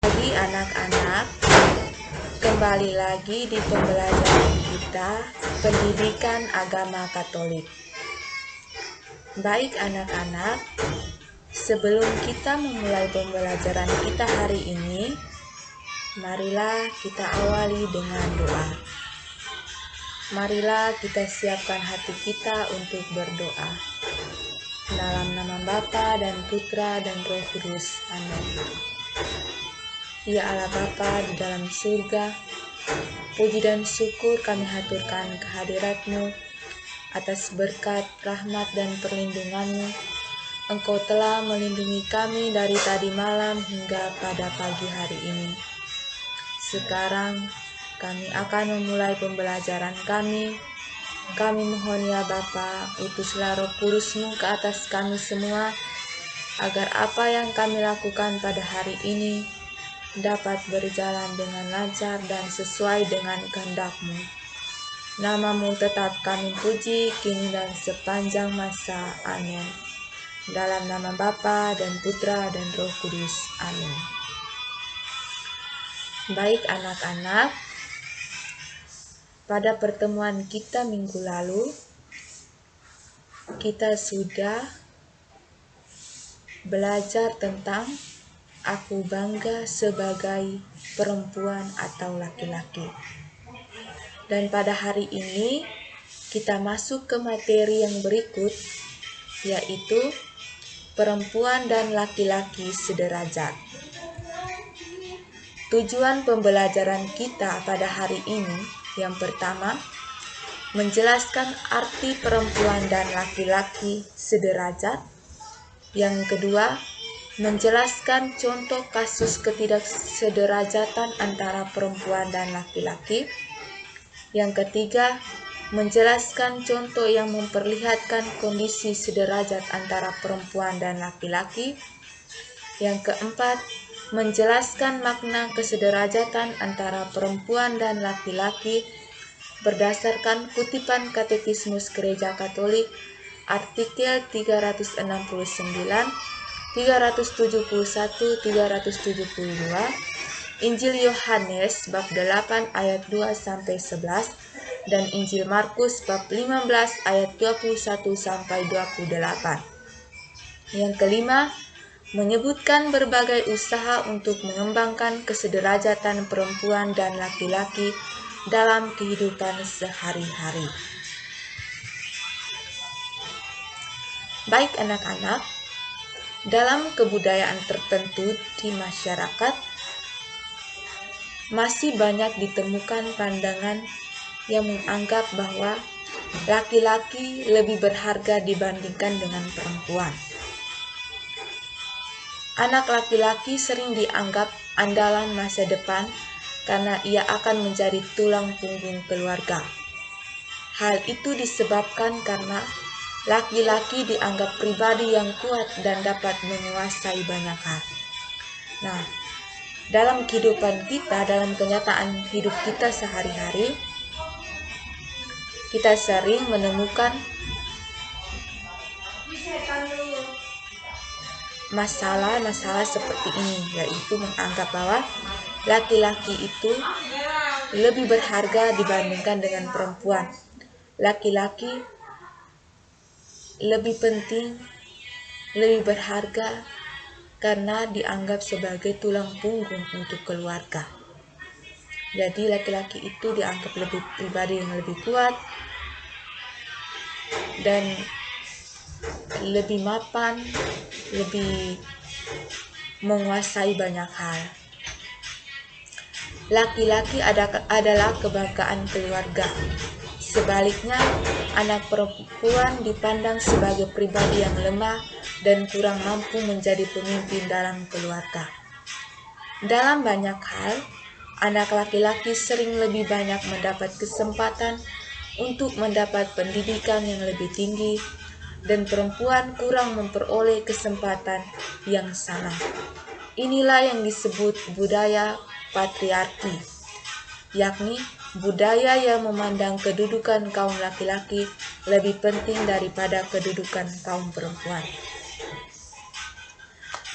Pagi anak-anak, kembali lagi di pembelajaran kita pendidikan agama Katolik. Baik anak-anak, sebelum kita memulai pembelajaran kita hari ini, marilah kita awali dengan doa. Marilah kita siapkan hati kita untuk berdoa. Dalam nama Bapa dan Putra dan Roh Kudus. Amin. Ya Allah Bapa di dalam surga, puji dan syukur kami haturkan kehadirat-Mu atas berkat, rahmat dan perlindungan-Mu. Engkau telah melindungi kami dari tadi malam hingga pada pagi hari ini. Sekarang kami akan memulai pembelajaran kami. Kami mohon ya Bapa, utuslah Roh Kudus-Mu ke atas kami semua, agar apa yang kami lakukan pada hari ini dapat berjalan dengan lancar dan sesuai dengan kehendak-Mu. Nama-Mu tetap kami puji, kini dan sepanjang masa. Amin. Dalam nama Bapa dan Putra dan Roh Kudus. Amin. Baik anak-anak, pada pertemuan kita minggu lalu, kita sudah belajar tentang aku bangga sebagai perempuan atau laki-laki. Dan pada hari ini kita masuk ke materi yang berikut, yaitu perempuan dan laki-laki sederajat. Tujuan pembelajaran kita pada hari ini, yang pertama, menjelaskan arti perempuan dan laki-laki sederajat. Yang kedua, menjelaskan contoh kasus ketidaksederajatan antara perempuan dan laki-laki. Yang ketiga, menjelaskan contoh yang memperlihatkan kondisi sederajat antara perempuan dan laki-laki. Yang keempat, menjelaskan makna kesederajatan antara perempuan dan laki-laki berdasarkan kutipan Katekismus Gereja Katolik artikel 369, 371, 372, Injil Yohanes bab 8 ayat 2-11 dan Injil Markus bab 15 ayat 21-28. Yang kelima, menyebutkan berbagai usaha untuk mengembangkan kesederajatan perempuan dan laki-laki dalam kehidupan sehari-hari. Baik anak-anak, dalam kebudayaan tertentu di masyarakat, masih banyak ditemukan pandangan yang menganggap bahwa laki-laki lebih berharga dibandingkan dengan perempuan. Anak laki-laki sering dianggap andalan masa depan karena ia akan menjadi tulang punggung keluarga. Hal itu disebabkan karena laki-laki dianggap pribadi yang kuat dan dapat menguasai banyak hal. Nah, dalam kehidupan kita, dalam kenyataan hidup kita sehari-hari, kita sering menemukan masalah-masalah seperti ini, yaitu menganggap bahwa laki-laki itu lebih berharga dibandingkan dengan perempuan. Laki-laki lebih penting, lebih berharga karena dianggap sebagai tulang punggung untuk keluarga. Jadi laki-laki itu dianggap lebih pribadi yang lebih kuat dan lebih mapan, lebih menguasai banyak hal. Laki-laki adalah kebanggaan keluarga. Sebaliknya, anak perempuan dipandang sebagai pribadi yang lemah dan kurang mampu menjadi pemimpin dalam keluarga. Dalam banyak hal, anak laki-laki sering lebih banyak mendapat kesempatan untuk mendapat pendidikan yang lebih tinggi, dan perempuan kurang memperoleh kesempatan yang sama. Inilah yang disebut budaya patriarki, yakni budaya yang memandang kedudukan kaum laki-laki lebih penting daripada kedudukan kaum perempuan.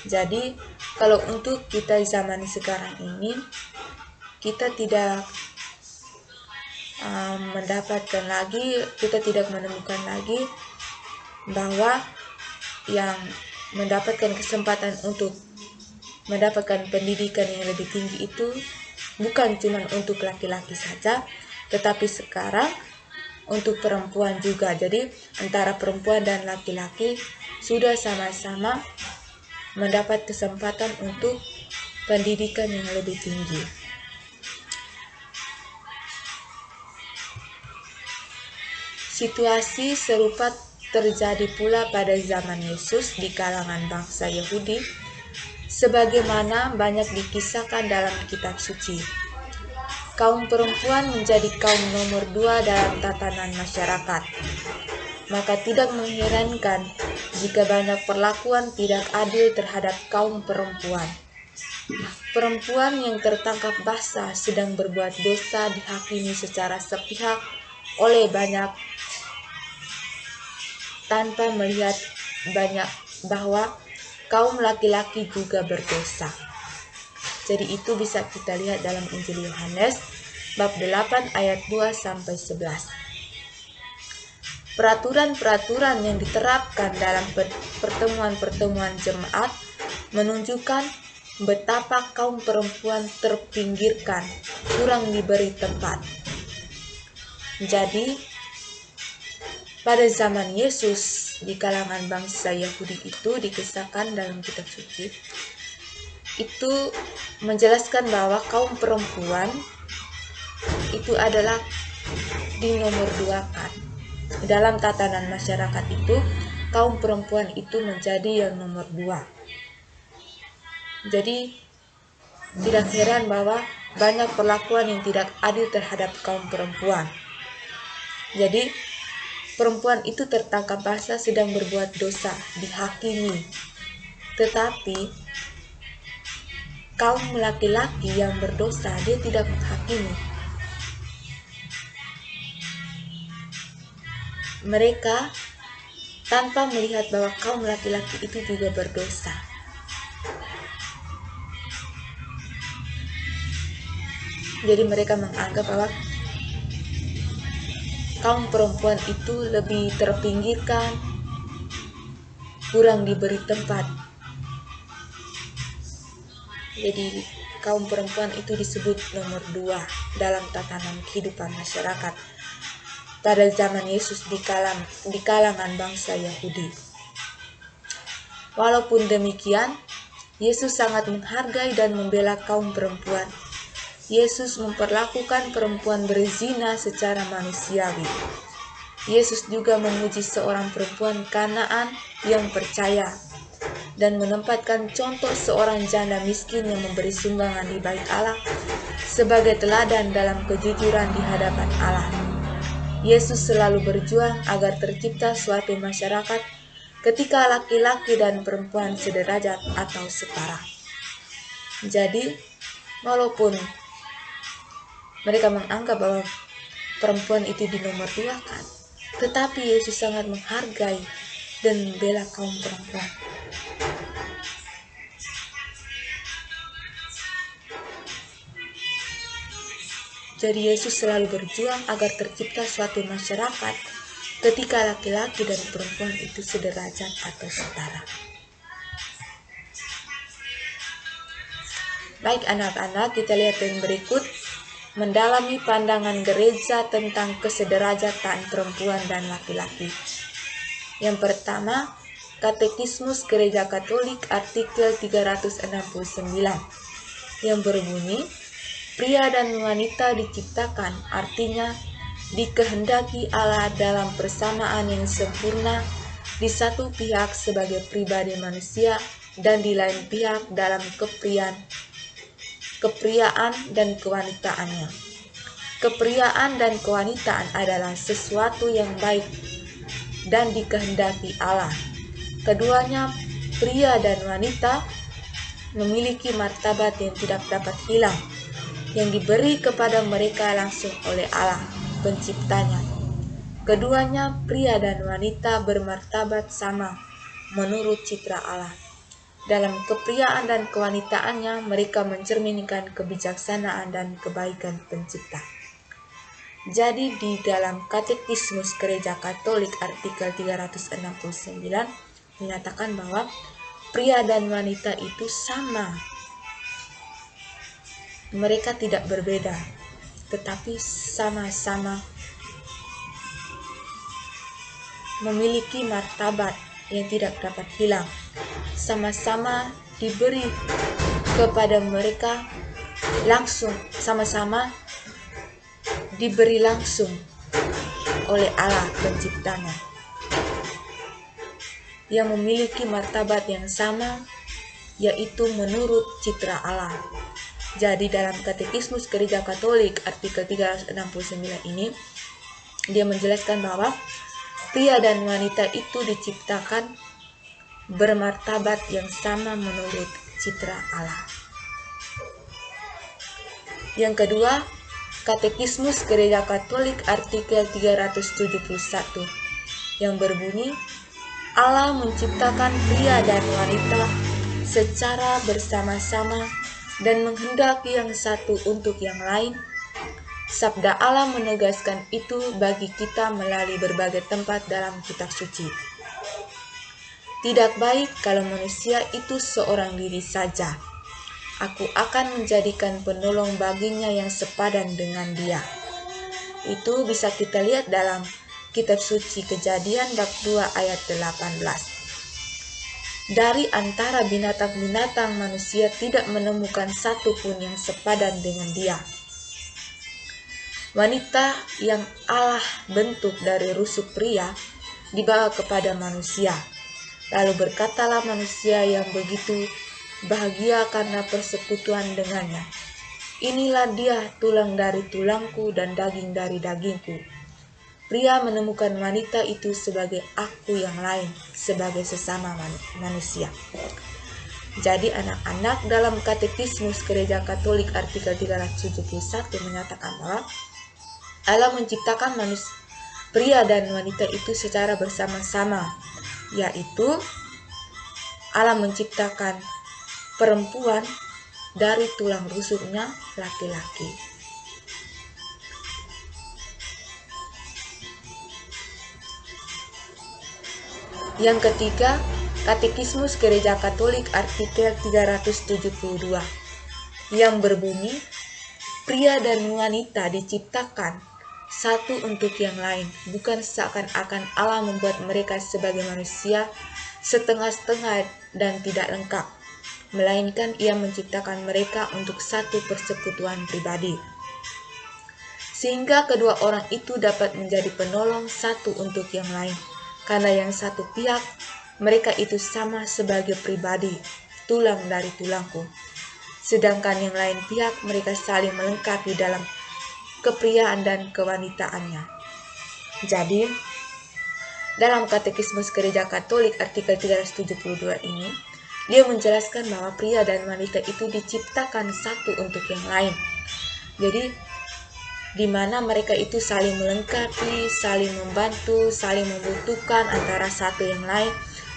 Jadi kalau untuk kita zaman sekarang ini, kita tidak kita tidak menemukan lagi bahwa yang mendapatkan kesempatan untuk mendapatkan pendidikan yang lebih tinggi itu bukan cuma untuk laki-laki saja, tetapi sekarang untuk perempuan juga. Jadi antara perempuan dan laki-laki sudah sama-sama mendapat kesempatan untuk pendidikan yang lebih tinggi. Situasi serupa terjadi pula pada zaman Yesus di kalangan bangsa Yahudi, sebagaimana banyak dikisahkan dalam kitab suci. Kaum perempuan menjadi kaum nomor 2 dalam tatanan masyarakat. Maka tidak mengherankan jika banyak perlakuan tidak adil terhadap kaum perempuan. Perempuan yang tertangkap basah sedang berbuat dosa dihakimi secara sepihak oleh banyak tanpa melihat banyak bahwa kaum laki-laki juga berdosa. Jadi itu bisa kita lihat dalam Injil Yohanes bab 8 ayat 2-11. Peraturan-peraturan yang diterapkan dalam pertemuan-pertemuan jemaat menunjukkan betapa kaum perempuan terpinggirkan, kurang diberi tempat. Jadi pada zaman Yesus di kalangan bangsa Yahudi itu dikisahkan dalam kitab suci, itu menjelaskan bahwa kaum perempuan itu adalah di nomor 2 kan. Dalam tatanan masyarakat itu, kaum perempuan itu menjadi yang nomor 2. Jadi tidak heran bahwa banyak perlakuan yang tidak adil terhadap kaum perempuan. Jadi perempuan itu tertangkap basah sedang berbuat dosa, dihakimi. Tetapi kaum laki-laki yang berdosa, dia tidak menghakimi. Mereka tanpa melihat bahwa kaum laki-laki itu juga berdosa. Jadi mereka menganggap bahwa kaum perempuan itu lebih terpinggirkan, kurang diberi tempat. Jadi kaum perempuan itu disebut nomor 2 dalam tatanan kehidupan masyarakat pada zaman Yesus di kalangan bangsa Yahudi. Walaupun demikian, Yesus sangat menghargai dan membela kaum perempuan. Yesus memperlakukan perempuan berzina secara manusiawi. Yesus juga memuji seorang perempuan Kanaan yang percaya dan menempatkan contoh seorang janda miskin yang memberi sumbangan di bait Allah sebagai teladan dalam kejujuran di hadapan Allah. Yesus selalu berjuang agar tercipta suatu masyarakat ketika laki-laki dan perempuan sederajat atau setara. Jadi, walaupun mereka menganggap bahwa perempuan itu di nomor 2 kan, tetapi Yesus sangat menghargai dan membela kaum perempuan. Jadi Yesus selalu berjuang agar tercipta suatu masyarakat ketika laki-laki dan perempuan itu sederajat atau setara. Baik anak-anak, kita lihat yang berikut. Mendalami pandangan gereja tentang kesederajatan perempuan dan laki-laki. Yang pertama, Katekismus Gereja Katolik artikel 369 yang berbunyi, pria dan wanita diciptakan, artinya dikehendaki Allah dalam persamaan yang sempurna di satu pihak sebagai pribadi manusia dan di lain pihak dalam kepriaan dan kewanitaannya. Kepriaan dan kewanitaan adalah sesuatu yang baik dan dikehendaki Allah. Keduanya, pria dan wanita, memiliki martabat yang tidak dapat hilang, yang diberi kepada mereka langsung oleh Allah, penciptanya. Keduanya, pria dan wanita, bermartabat sama menurut citra Allah. Dalam kepriaan dan kewanitaannya, mereka mencerminkan kebijaksanaan dan kebaikan pencipta. Jadi di dalam Katekismus Gereja Katolik artikel 369 menyatakan bahwa pria dan wanita itu sama. Mereka tidak berbeda, tetapi sama-sama memiliki martabat yang tidak dapat hilang. Sama-sama diberi kepada mereka langsung, sama-sama diberi langsung oleh Allah penciptanya, yang memiliki martabat yang sama, yaitu menurut citra Allah. Jadi dalam Katekismus Gereja Katolik artikel 369 ini, dia menjelaskan bahwa pria dan wanita itu diciptakan bermartabat yang sama menurut citra Allah. Yang kedua, Katekismus Gereja Katolik artikel 371 yang berbunyi, Allah menciptakan pria dan wanita secara bersama-sama dan menghendaki yang satu untuk yang lain. Sabda Allah menegaskan itu bagi kita melalui berbagai tempat dalam kitab suci. Tidak baik kalau manusia itu seorang diri saja. Aku akan menjadikan penolong baginya yang sepadan dengan dia. Itu bisa kita lihat dalam kitab suci Kejadian bab 2 ayat 18. Dari antara binatang-binatang, manusia tidak menemukan satu pun yang sepadan dengan dia. Wanita yang Allah bentuk dari rusuk pria dibawa kepada manusia. Lalu berkatalah manusia yang begitu bahagia karena persekutuan dengannya, inilah dia, tulang dari tulangku dan daging dari dagingku. Pria menemukan wanita itu sebagai aku yang lain, sebagai sesama manusia. Jadi anak-anak, dalam Katekismus Gereja Katolik artikel 371 menyatakan bahwa Allah menciptakan pria dan wanita itu secara bersama-sama, yaitu Allah menciptakan perempuan dari tulang rusuknya laki-laki. Yang ketiga, Katekismus Gereja Katolik artikel 372 yang berbunyi, pria dan wanita diciptakan satu untuk yang lain, bukan seakan-akan Allah membuat mereka sebagai manusia setengah-setengah dan tidak lengkap, melainkan Ia menciptakan mereka untuk satu persekutuan pribadi, sehingga kedua orang itu dapat menjadi penolong satu untuk yang lain. Karena yang satu pihak, mereka itu sama sebagai pribadi, tulang dari tulangku. Sedangkan yang lain pihak, mereka saling melengkapi dalam kepriaan dan kewanitaannya. Jadi, dalam Katekismus Gereja Katolik artikel 372 ini, dia menjelaskan bahwa pria dan wanita itu diciptakan satu untuk yang lain. Jadi, di mana mereka itu saling melengkapi, saling membantu, saling membutuhkan antara satu yang lain,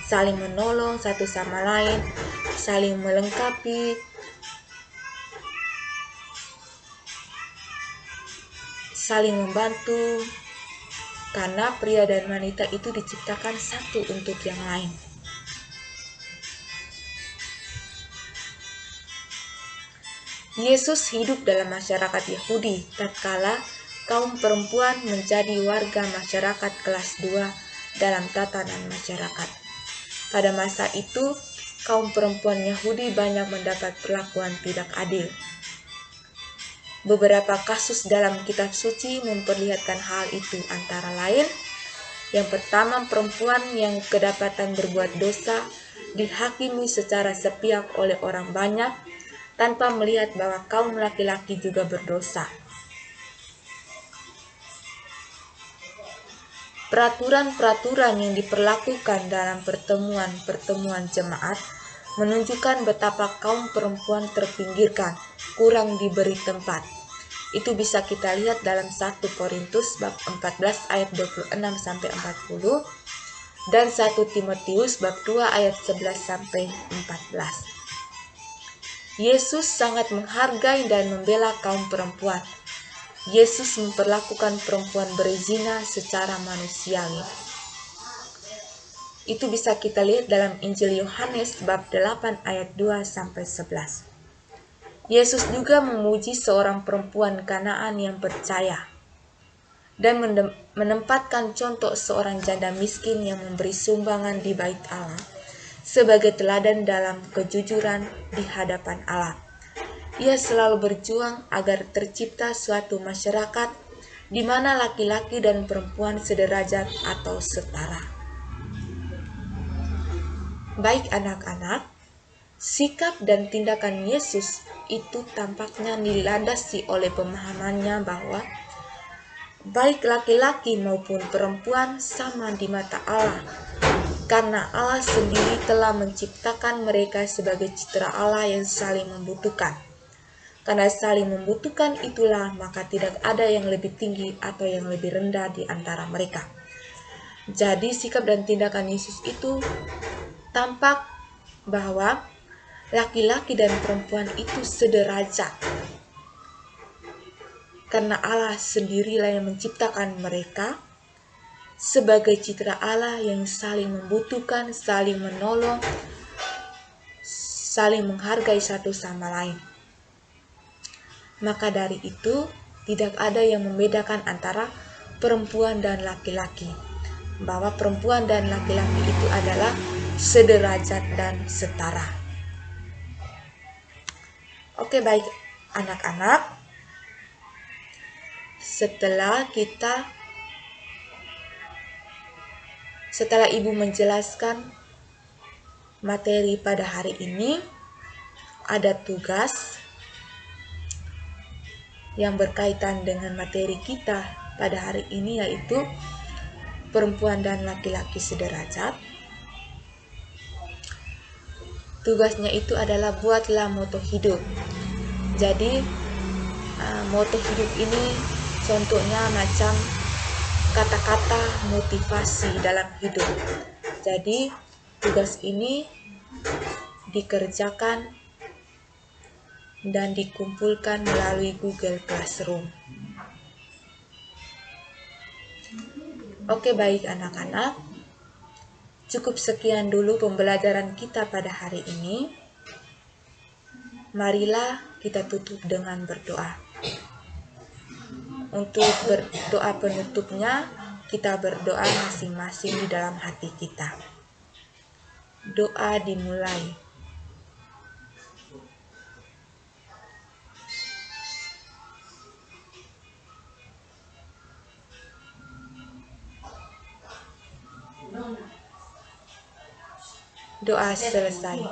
saling menolong satu sama lain, saling melengkapi, saling membantu, karena pria dan wanita itu diciptakan satu untuk yang lain. Yesus hidup dalam masyarakat Yahudi tatkala kaum perempuan menjadi warga masyarakat kelas 2 dalam tatanan masyarakat. Pada masa itu, kaum perempuan Yahudi banyak mendapat perlakuan tidak adil. Beberapa kasus dalam kitab suci memperlihatkan hal itu, antara lain, yang pertama, perempuan yang kedapatan berbuat dosa dihakimi secara sepihak oleh orang banyak tanpa melihat bahwa kaum laki-laki juga berdosa. Peraturan-peraturan yang diperlakukan dalam pertemuan-pertemuan jemaat menunjukkan betapa kaum perempuan terpinggirkan, kurang diberi tempat. Itu bisa kita lihat dalam 1 Korintus bab 14 ayat 26-40, dan 1 Timotius bab 2 ayat 11-14. Yesus sangat menghargai dan membela kaum perempuan. Yesus memperlakukan perempuan berzina secara manusiawi. Itu bisa kita lihat dalam Injil Yohanes bab 8 ayat 2-11. Yesus juga memuji seorang perempuan Kanaan yang percaya dan menempatkan contoh seorang janda miskin yang memberi sumbangan di bait Allah sebagai teladan dalam kejujuran di hadapan Allah. Ia selalu berjuang agar tercipta suatu masyarakat di mana laki-laki dan perempuan sederajat atau setara. Baik anak-anak, sikap dan tindakan Yesus itu tampaknya dilandasi oleh pemahamannya bahwa baik laki-laki maupun perempuan sama di mata Allah, karena Allah sendiri telah menciptakan mereka sebagai citra Allah yang saling membutuhkan. Karena saling membutuhkan itulah maka tidak ada yang lebih tinggi atau yang lebih rendah di antara mereka. Jadi sikap dan tindakan Yesus itu tampak bahwa laki-laki dan perempuan itu sederajat. Karena Allah sendirilah yang menciptakan mereka sebagai citra Allah yang saling membutuhkan, saling menolong, saling menghargai satu sama lain. Maka dari itu, tidak ada yang membedakan antara perempuan dan laki-laki. Bahwa perempuan dan laki-laki itu adalah sederajat dan setara. Oke, baik anak-anak. Setelah Ibu menjelaskan materi pada hari ini, ada tugas yang berkaitan dengan materi kita pada hari ini, yaitu perempuan dan laki-laki sederajat. Tugasnya itu adalah buatlah moto hidup. Jadi moto hidup ini contohnya macam kata-kata motivasi dalam hidup. Jadi tugas ini dikerjakan dan dikumpulkan melalui Google Classroom. Oke, baik anak-anak. Cukup sekian dulu pembelajaran kita pada hari ini. Marilah kita tutup dengan berdoa. Untuk berdoa penutupnya, kita berdoa masing-masing di dalam hati kita. Doa dimulai. Doa selesai.